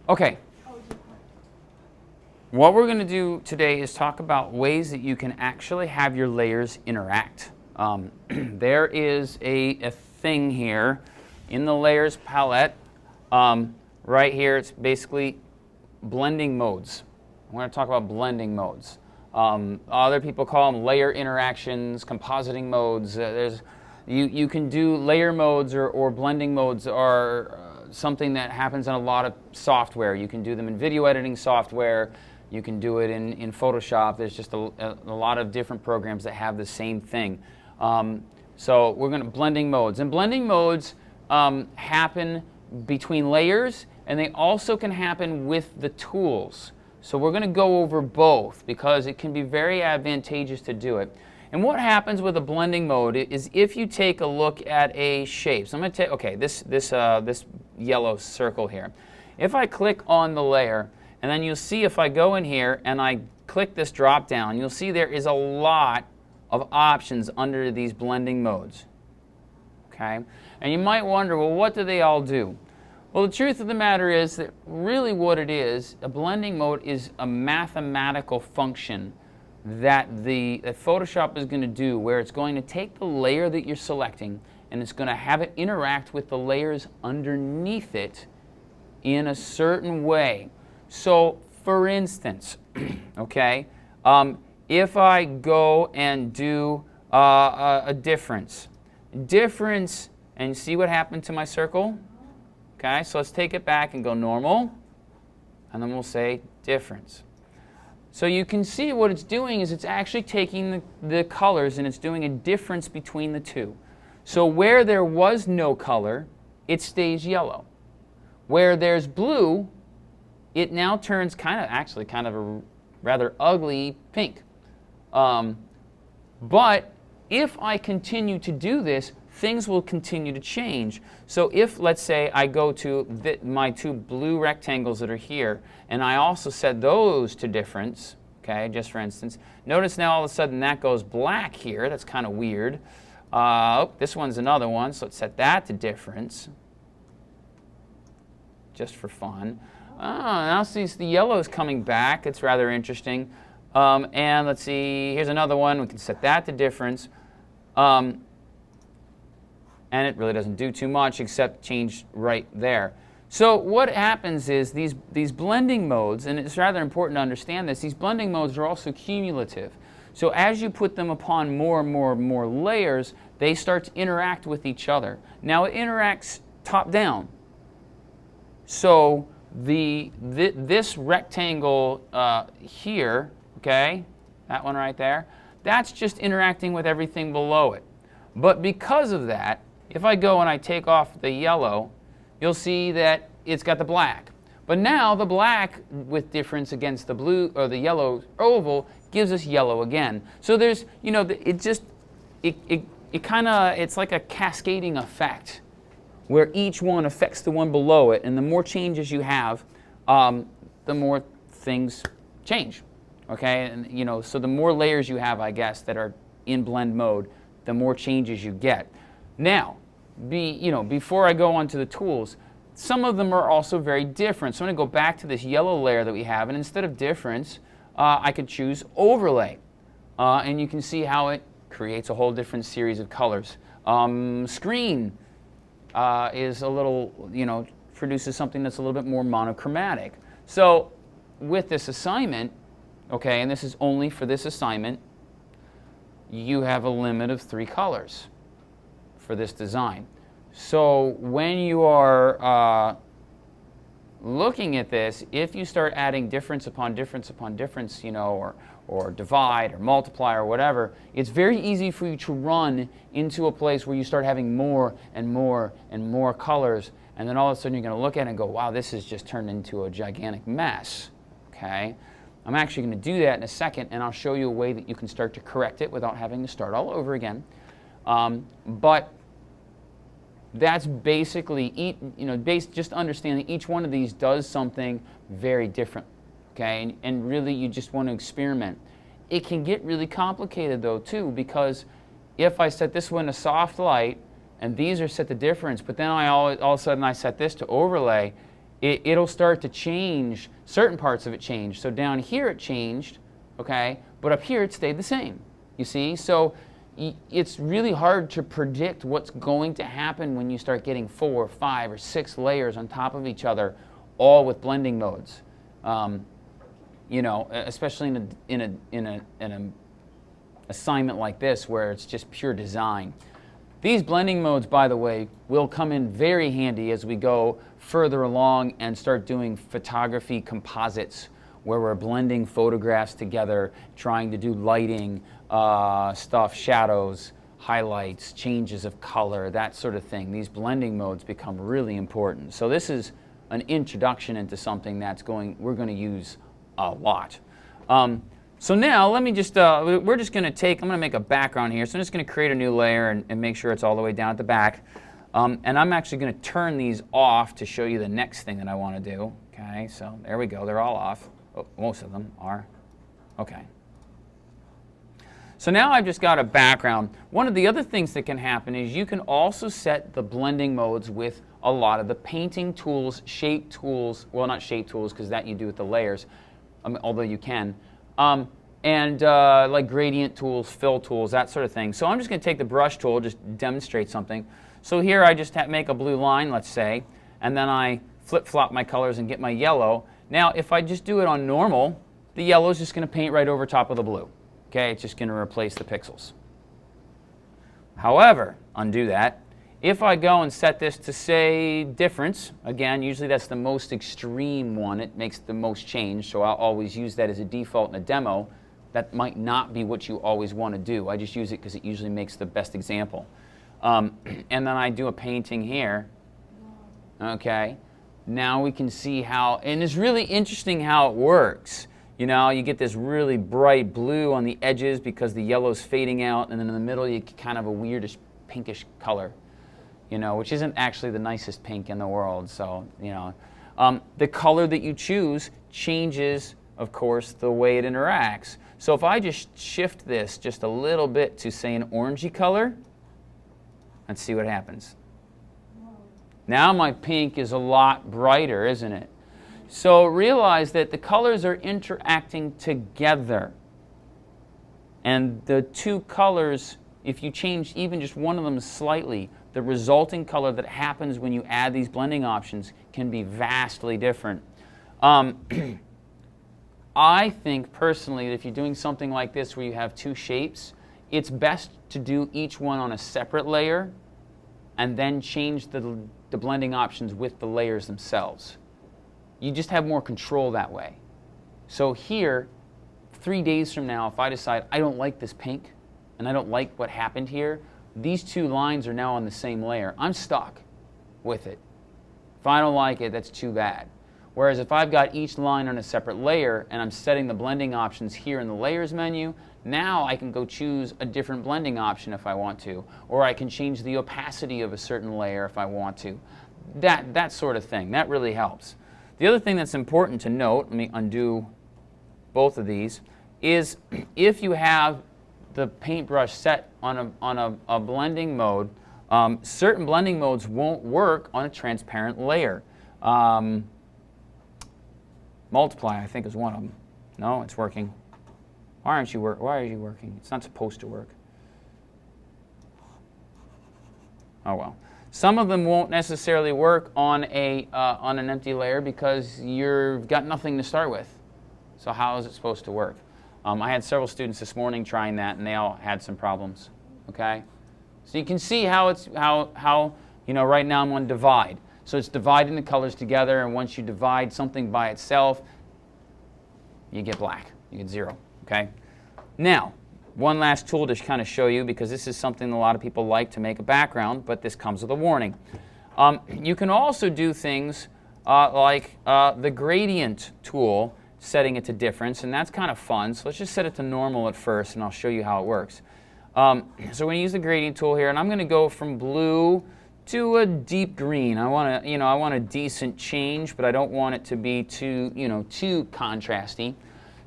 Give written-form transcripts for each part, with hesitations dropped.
Okay. What we're going to do today is talk about ways that you can actually have your layers interact. There is a thing here in the layers palette. Right here, it's basically blending modes. I'm going to talk about blending modes. Other people call them layer interactions, compositing modes. You can do layer modes or blending modes are something that happens in a lot of software. You can do them in video editing software. You can do it in Photoshop. There's just a lot of different programs that have the same thing. So we're going to blending modes. And blending modes happen between layers, and they also can happen with the tools. So we're going to go over both because it can be very advantageous to do it. And what happens with a blending mode is if you take a look at a shape. So I'm going to take, okay, this yellow circle here. If I click on the layer, and then you'll see if I go in here and I click this drop down, you'll see there is a lot of options under these blending modes. Okay? And you might wonder, well, what do they all do? Well, the truth of the matter is that really what it is, a blending mode is a mathematical function that Photoshop is going to do, where it's going to take the layer that you're selecting and it's going to have it interact with the layers underneath it in a certain way. So, for instance, okay, if I go and do a difference, and see what happened to my circle? Okay, so let's take it back and go normal, and then we'll say difference. So you can see what it's doing is it's actually taking the colors and it's doing a difference between the two. So where there was no color, it stays yellow. Where there's blue, it now turns kind of a rather ugly pink. But if I continue to do this, things will continue to change. So if, let's say, I go to my two blue rectangles that are here, and I also set those to difference, okay, just for instance, notice now all of a sudden that goes black here. That's kind of weird. This one's another one, so let's set that to difference, just for fun. Now see the yellow is coming back. It's rather interesting. And let's see, here's another one. We can set that to difference. And it really doesn't do too much except change right there. So what happens is these blending modes, and it's rather important to understand this, these blending modes are also cumulative. So as you put them upon more and more layers, they start to interact with each other. Now it interacts top down. So this rectangle here, okay, that one right there, that's just interacting with everything below it. But because of that, if I go and I take off the yellow, you'll see that it's got the black. But now the black with difference against the blue or the yellow oval gives us yellow again. So there's, you know, it's like a cascading effect where each one affects the one below it, and the more changes you have, the more things change. Okay, and you know, so the more layers you have, I guess, that are in blend mode, the more changes you get. Now, before I go on to the tools, some of them are also very different. So I'm going to go back to this yellow layer that we have, and instead of difference, I could choose overlay. And you can see how it creates a whole different series of colors. Screen is a little, produces something that's a little bit more monochromatic. So with this assignment, okay, and this is only for this assignment, you have a limit of 3 colors for this design. So when you are looking at this, if you start adding difference upon difference upon difference, or divide or multiply or whatever, it's very easy for you to run into a place where you start having more and more and more colors, and then all of a sudden you're going to look at it and go, wow, this has just turned into a gigantic mess. Okay? I'm actually going to do that in a second, and I'll show you a way that you can start to correct it without having to start all over again. But that's basically, just understanding each one of these does something very different. Okay, and really you just want to experiment. It can get really complicated though too, because if I set this one to soft light and these are set to difference, but then all of a sudden I set this to overlay, it'll start to change. Certain parts of it change. So down here it changed, okay, but up here it stayed the same. You see? So it's really hard to predict what's going to happen when you start getting 4, 5, or 6 layers on top of each other, all with blending modes. You know, especially in an assignment like this where it's just pure design. These blending modes, by the way, will come in very handy as we go further along and start doing photography composites, where we're blending photographs together, trying to do lighting stuff, shadows, highlights, changes of color, that sort of thing. These blending modes become really important. So this is an introduction into something we're going to use a lot. So now let me just, we're just going to I'm going to make a background here. So I'm just going to create a new layer and make sure it's all the way down at the back. And I'm actually going to turn these off to show you the next thing that I want to do. Okay, so there we go. They're all off. Oh, most of them are. Okay. So now I've just got a background. One of the other things that can happen is you can also set the blending modes with a lot of the painting tools, shape tools, well, not shape tools because that you do with the layers, although you can, and like gradient tools, fill tools, that sort of thing. So I'm just going to take the brush tool, just demonstrate something. So here I just make a blue line, let's say, and then I flip-flop my colors and get my yellow. Now if I just do it on normal, the yellow is just going to paint right over top of the blue. Okay, it's just going to replace the pixels. However, undo that. If I go and set this to, say, difference, again, usually that's the most extreme one. It makes the most change, so I'll always use that as a default in a demo. That might not be what you always want to do. I just use it because it usually makes the best example. And then I do a painting here. Okay, now we can see how, and it's really interesting how it works. You know, you get this really bright blue on the edges because the yellow's fading out, and then in the middle you get kind of a weirdish pinkish color, you know, which isn't actually the nicest pink in the world. So, you know, the color that you choose changes, of course, the way it interacts. So if I just shift this just a little bit to, say, an orangey color, let's see what happens. Now my pink is a lot brighter, isn't it? So realize that the colors are interacting together. And the two colors, if you change even just one of them slightly, the resulting color that happens when you add these blending options can be vastly different. I think personally that if you're doing something like this where you have two shapes, it's best to do each one on a separate layer and then change the blending options with the layers themselves. You just have more control that way. So here, 3 days from now, if I decide I don't like this pink and I don't like what happened here, these two lines are now on the same layer. I'm stuck with it. If I don't like it, that's too bad. Whereas if I've got each line on a separate layer and I'm setting the blending options here in the layers menu, now I can go choose a different blending option if I want to, or I can change the opacity of a certain layer if I want to. That sort of thing. That really helps. The other thing that's important to note, let me undo both of these, is if you have the paintbrush set on a blending mode, certain blending modes won't work on a transparent layer. Multiply, I think, is one of them. No, it's working. Why are you working? It's not supposed to work. Oh well. Some of them won't necessarily work on an empty layer because you've got nothing to start with. So how is it supposed to work? I had several students this morning trying that, and they all had some problems. Okay, so you can see how it's how you know, right now I'm on divide. So it's dividing the colors together, and once you divide something by itself, you get black. You get 0. Okay. Now, one last tool to kind of show you, because this is something a lot of people like to make a background, but this comes with a warning. You can also do things like the gradient tool, setting it to difference, and that's kind of fun. So let's just set it to normal at first, and I'll show you how it works. So we're going to use the gradient tool here, and I'm going to go from blue to a deep green. I want a decent change, but I don't want it to be too contrasty.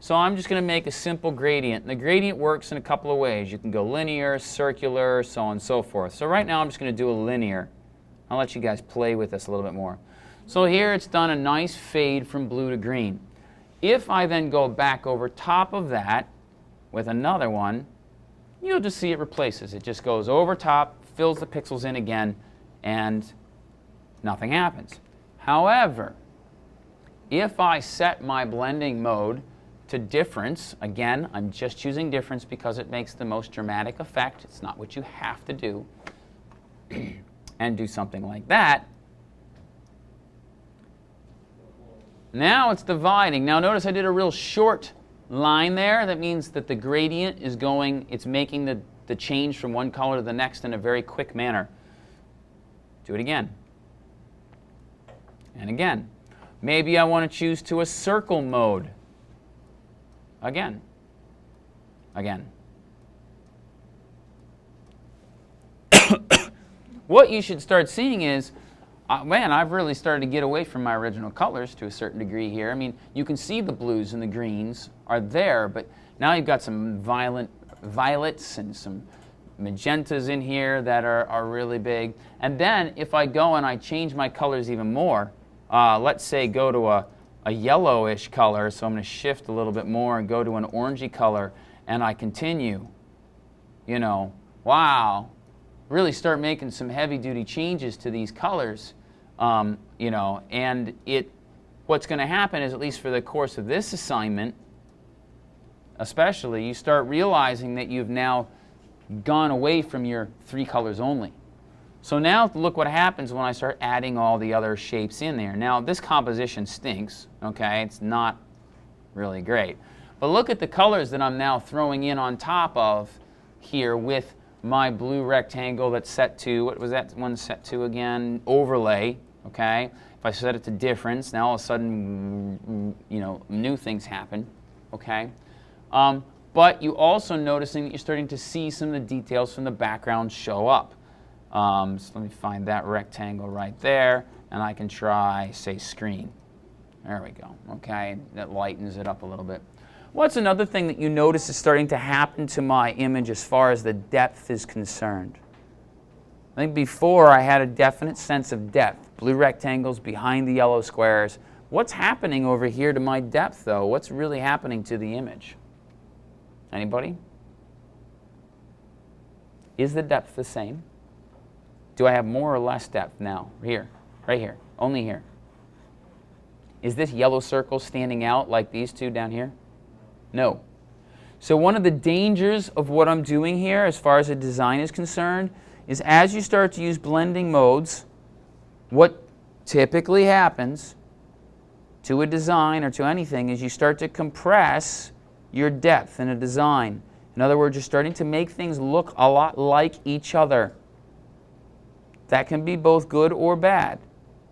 So I'm just going to make a simple gradient. And the gradient works in a couple of ways. You can go linear, circular, so on and so forth. So right now I'm just going to do a linear. I'll let you guys play with this a little bit more. So here it's done a nice fade from blue to green. If I then go back over top of that with another one, you'll just see it replaces. It just goes over top, fills the pixels in again, and nothing happens. However, if I set my blending mode to difference, again, I'm just choosing difference because it makes the most dramatic effect. It's not what you have to do. And do something like that. Now it's dividing. Now notice I did a real short line there. That means that the gradient is going, it's making the change from one color to the next in a very quick manner. Do it again. And again. Maybe I want to choose to a circle mode. Again. Again. What you should start seeing is, man, I've really started to get away from my original colors to a certain degree here. I mean, you can see the blues and the greens are there, but now you've got some violets and some magentas in here that are really big. And then if I go and I change my colors even more, let's say go to a yellowish color, so I'm going to shift a little bit more and go to an orangey color, and I continue, you know, wow, really start making some heavy-duty changes to these colors, you know, and what's going to happen is, at least for the course of this assignment, especially, you start realizing that you've now gone away from your 3 colors only. So now look what happens when I start adding all the other shapes in there. Now this composition stinks, okay? It's not really great. But look at the colors that I'm now throwing in on top of here with my blue rectangle that's set to, what was that one set to again? Overlay, okay? If I set it to difference, now all of a sudden, you know, new things happen, okay? But you also noticing that you're starting to see some of the details from the background show up. So let me find that rectangle right there, and I can try, say, screen. There we go, okay? That lightens it up a little bit. What's another thing that you notice is starting to happen to my image as far as the depth is concerned? I think before I had a definite sense of depth. Blue rectangles behind the yellow squares. What's happening over here to my depth, though? What's really happening to the image? Anybody? Is the depth the same? Do I have more or less depth now? Here, right here, only here. Is this yellow circle standing out like these two down here? No. So one of the dangers of what I'm doing here as far as a design is concerned is as you start to use blending modes, what typically happens to a design or to anything is you start to compress your depth in a design. In other words, you're starting to make things look a lot like each other. That can be both good or bad.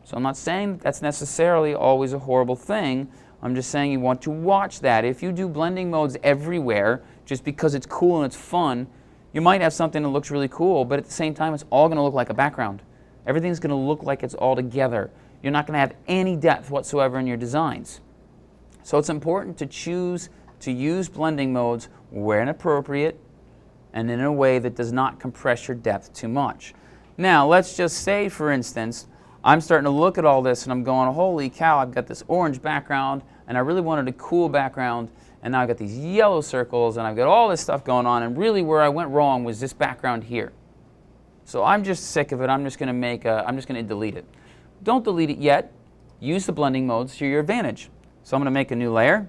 So I'm not saying that's necessarily always a horrible thing. I'm just saying you want to watch that. If you do blending modes everywhere, just because it's cool and it's fun, you might have something that looks really cool, but at the same time, it's all going to look like a background. Everything's going to look like it's all together. You're not going to have any depth whatsoever in your designs. So it's important to choose to use blending modes where appropriate and in a way that does not compress your depth too much. Now, let's just say, for instance, I'm starting to look at all this and I'm going, holy cow, I've got this orange background and I really wanted a cool background, and now I've got these yellow circles and I've got all this stuff going on, and really where I went wrong was this background here. So I'm just sick of it. I'm just going to delete it. Don't delete it yet. Use the blending modes to your advantage. So I'm going to make a new layer.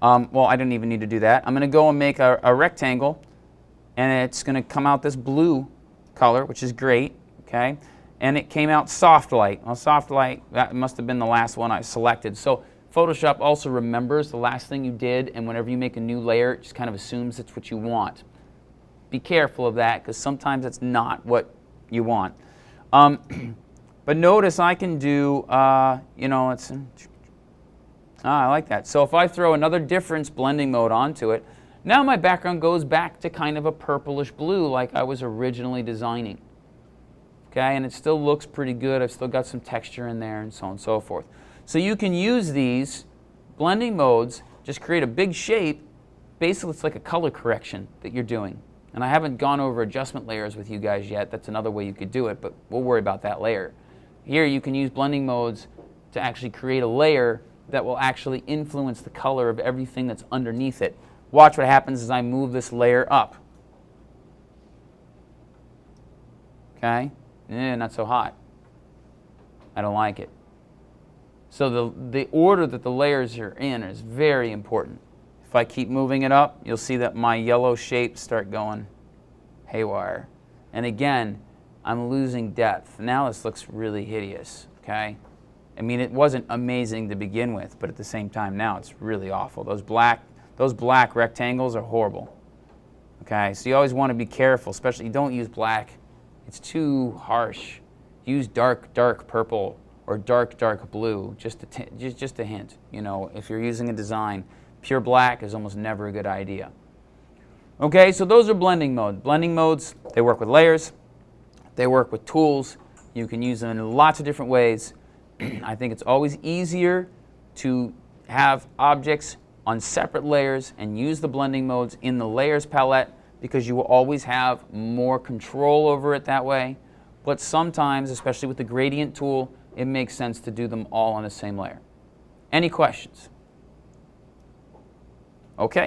Well, I didn't even need to do that. I'm going to go and make a rectangle, and it's going to come out this blue color, which is great, okay? And it came out soft light. Well, soft light, that must have been the last one I selected. So Photoshop also remembers the last thing you did, and whenever you make a new layer, it just kind of assumes it's what you want. Be careful of that, because sometimes it's not what you want. But notice I can do, you know, I like that. So if I throw another difference blending mode onto it, now my background goes back to kind of a purplish blue like I was originally designing. Okay, and it still looks pretty good. I've still got some texture in there and so on and so forth. So you can use these blending modes, just create a big shape. Basically, it's like a color correction that you're doing. And I haven't gone over adjustment layers with you guys yet. That's another way you could do it, but we'll worry about that later. Here you can use blending modes to actually create a layer that will actually influence the color of everything that's underneath it. Watch what happens as I move this layer up. Okay? Not so hot. I don't like it. So the order that the layers are in is very important. If I keep moving it up, you'll see that my yellow shapes start going haywire. And again, I'm losing depth. Now this looks really hideous, okay? I mean, it wasn't amazing to begin with, but at the same time now it's really awful. Those black rectangles are horrible, okay? So you always want to be careful, especially you don't use black. It's too harsh. Use dark purple or dark blue, just a hint. You know, if you're using a design, pure black is almost never a good idea. Okay, so those are blending modes. Blending modes, they work with layers, they work with tools. You can use them in lots of different ways. I think it's always easier to have objects on separate layers and use the blending modes in the layers palette because you will always have more control over it that way. But sometimes, especially with the gradient tool, it makes sense to do them all on the same layer. Any questions? Okay.